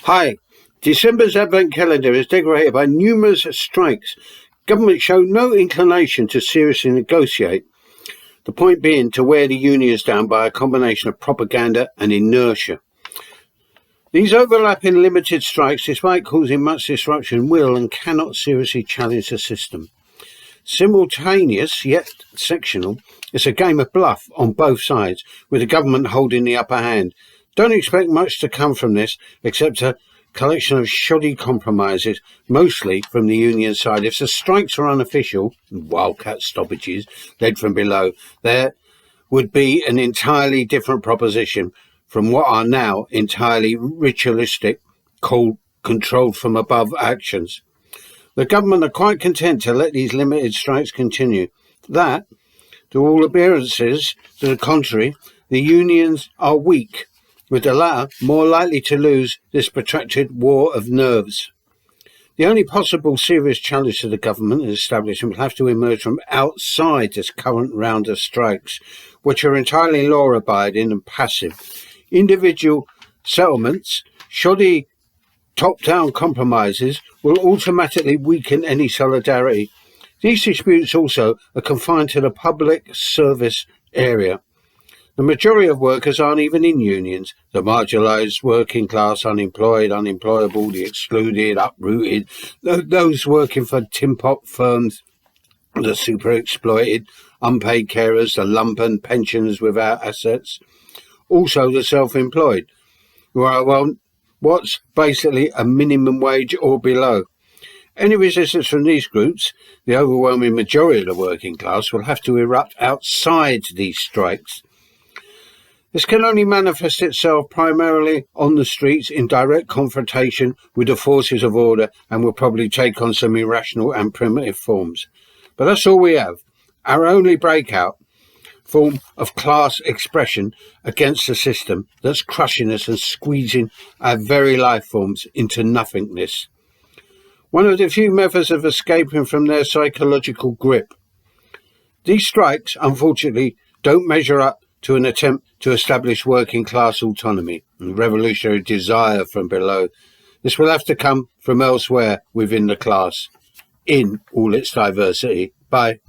Hi. December's Advent calendar is decorated by numerous strikes. Government show no inclination to seriously negotiate, the point being to wear the unions down by a combination of propaganda and inertia. These overlapping limited strikes, despite causing much disruption, will and cannot seriously challenge the system. Simultaneous, yet sectional, it's a game of bluff on both sides, with the government holding the upper hand. Don't expect much to come from this, except a collection of shoddy compromises, mostly from the union side. If the strikes are unofficial, wildcat stoppages led from below, there would be an entirely different proposition from what are now entirely ritualistic, controlled from above actions. The government are quite content to let these limited strikes continue. That, to all appearances, to the contrary, the unions are weak, with the latter more likely to lose this protracted war of nerves. The only possible serious challenge to the government and establishment will have to emerge from outside this current round of strikes, which are entirely law-abiding and passive. Individual settlements, shoddy top-down compromises will automatically weaken any solidarity. These disputes also are confined to the public service area. The majority of workers aren't even in unions. The marginalised, working class, unemployed, unemployable, the excluded, uprooted, those working for tin-pot firms, the super-exploited, unpaid carers, the lumpen pensioners without assets. Also the self-employed, who are on what's basically a minimum wage or below. Any resistance from these groups, the overwhelming majority of the working class, will have to erupt outside these strikes. This can only manifest itself primarily on the streets in direct confrontation with the forces of order, and will probably take on some irrational and primitive forms. But that's all we have. Our only breakout form of class expression against the system that's crushing us and squeezing our very life forms into nothingness. One of the few methods of escaping from their psychological grip. These strikes, unfortunately, don't measure up to an attempt to establish working class autonomy and revolutionary desire from below. This will have to come from elsewhere within the class, in all its diversity. Bye.